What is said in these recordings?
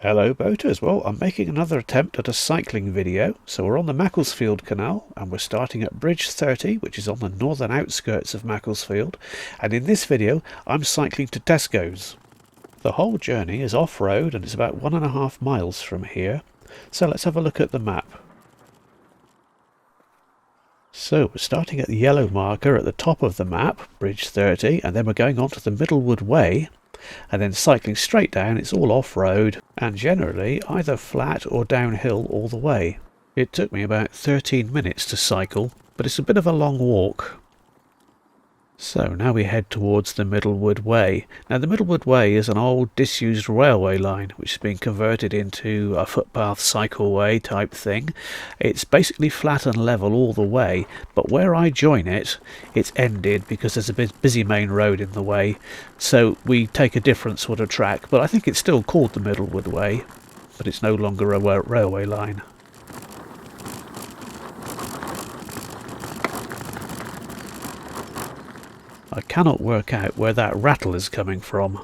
Hello boaters, well I'm making another attempt at a cycling video. So we're on the Macclesfield Canal and we're starting at Bridge 30, which is on the northern outskirts of Macclesfield, and in this video I'm cycling to Tesco's. The whole journey is off-road and it's about 1.5 miles from here, so let's have a look at the map. So we're starting at the yellow marker at the top of the map, Bridge 30, and then we're going on to the Middlewood Way, and then cycling straight down. It's all off-road and generally either flat or downhill all the way. It took me about 13 minutes to cycle, but it's a bit of a long walk. So now we head towards the Middlewood Way. Now the Middlewood Way is an old disused railway line which has been converted into a footpath cycleway type thing. It's basically flat and level all the way, but where I join it, it's ended because there's a busy main road in the way, so we take a different sort of track, but I think it's still called the Middlewood Way, but it's no longer a railway line. I cannot work out where that rattle is coming from.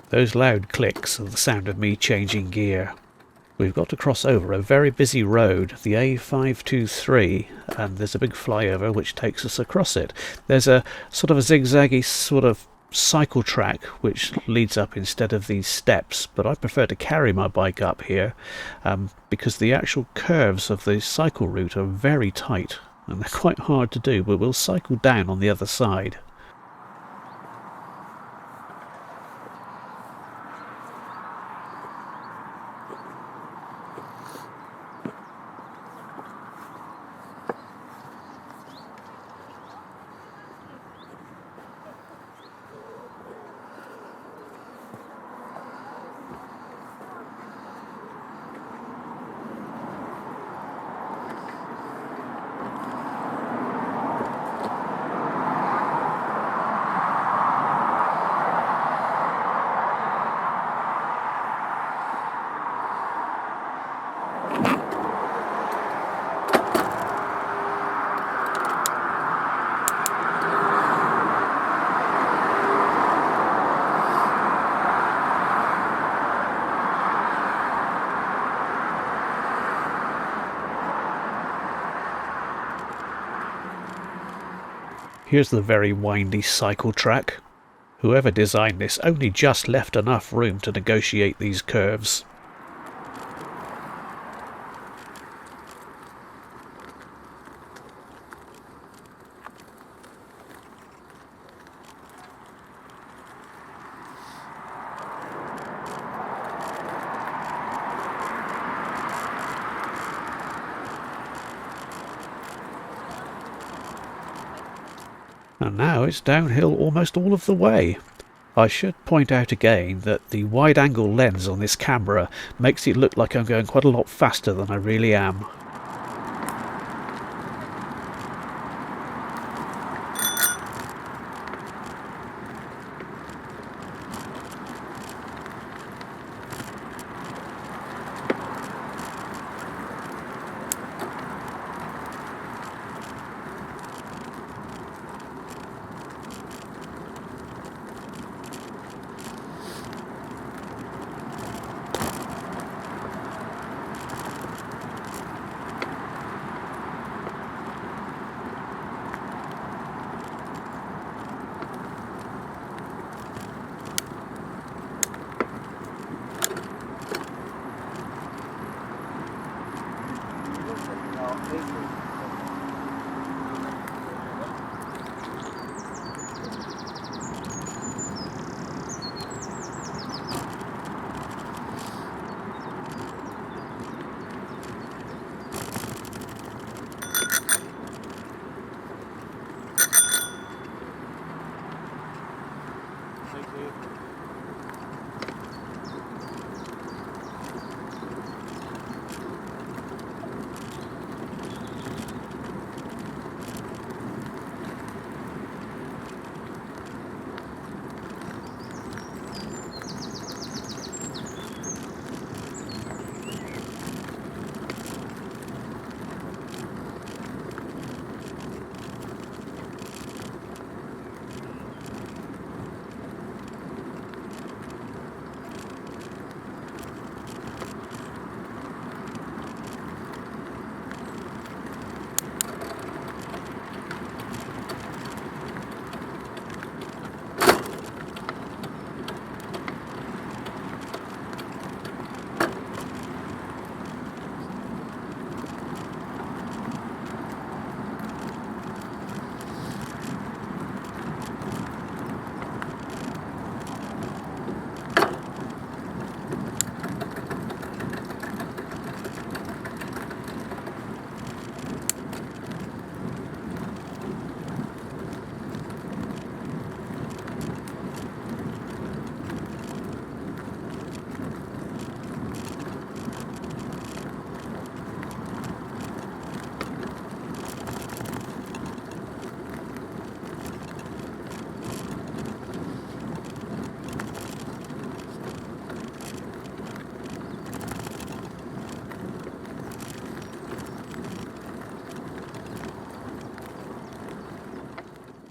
Those loud clicks are the sound of me changing gear. We've got to cross over a very busy road, the A523, and there's a big flyover which takes us across it. There's a sort of a zigzaggy sort of cycle track which leads up instead of these steps, but I prefer to carry my bike up here because the actual curves of the cycle route are very tight and they're quite hard to do, but we'll cycle down on the other side. Here's the very windy cycle track. Whoever designed this only just left enough room to negotiate these curves. And now it's downhill almost all of the way. I should point out again that the wide-angle lens on this camera makes it look like I'm going quite a lot faster than I really am.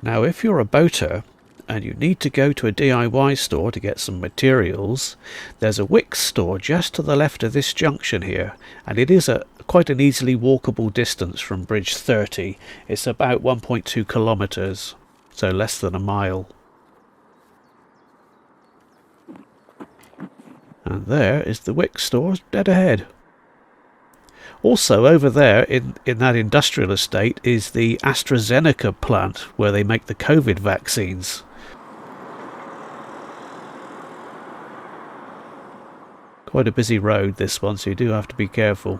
Now if you're a boater and you need to go to a DIY store to get some materials, there's a Wickes store just to the left of this junction here, and it is quite an easily walkable distance from Bridge 30. It's about 1.2 kilometres, so less than a mile. And there is the Wickes store dead ahead. Also over there in that industrial estate is the AstraZeneca plant where they make the COVID vaccines. Quite a busy road this one, so you do have to be careful.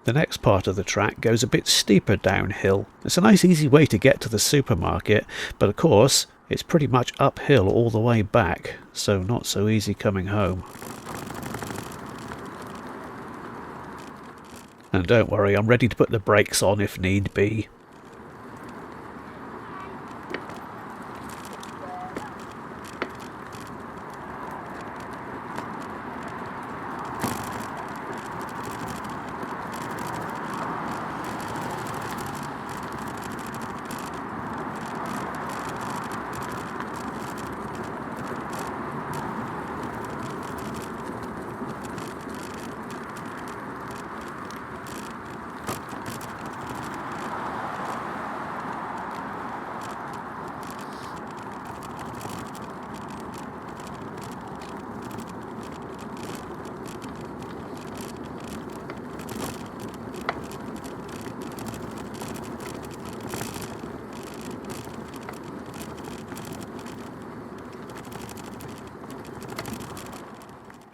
The next part of the track goes a bit steeper downhill. It's a nice easy way to get to the supermarket, but of course it's pretty much uphill all the way back, so not so easy coming home. And don't worry, I'm ready to put the brakes on if need be.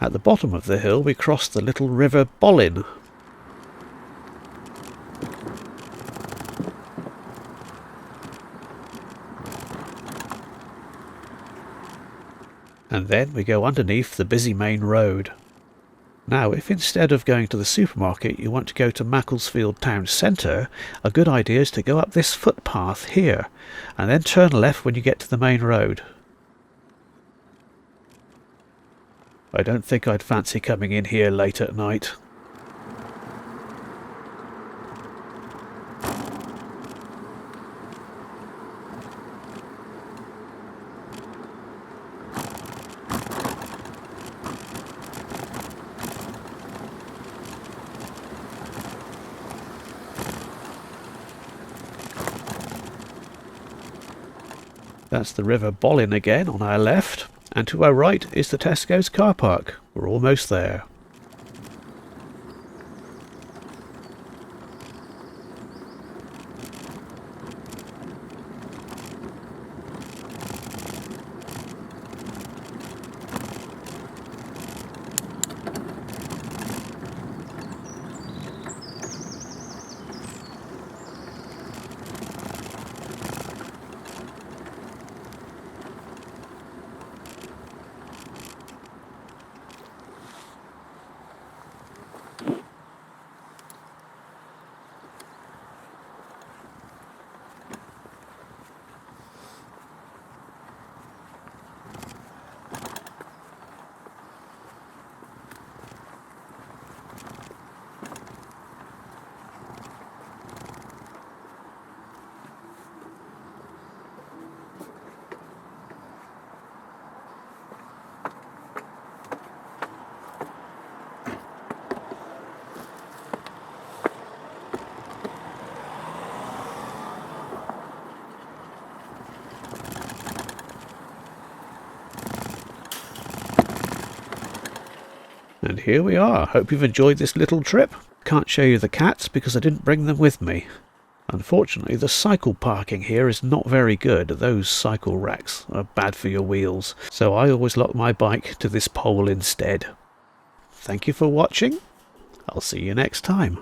At the bottom of the hill we cross the little river Bollin. And then we go underneath the busy main road. Now, if instead of going to the supermarket you want to go to Macclesfield town centre, a good idea is to go up this footpath here, and then turn left when you get to the main road. I don't think I'd fancy coming in here late at night. That's the River Bollin again on our left, and to our right is the Tesco's car park. We're almost there. And here we are. Hope you've enjoyed this little trip. Can't show you the cats because I didn't bring them with me. Unfortunately, the cycle parking here is not very good. Those cycle racks are bad for your wheels, so I always lock my bike to this pole instead. Thank you for watching. I'll see you next time.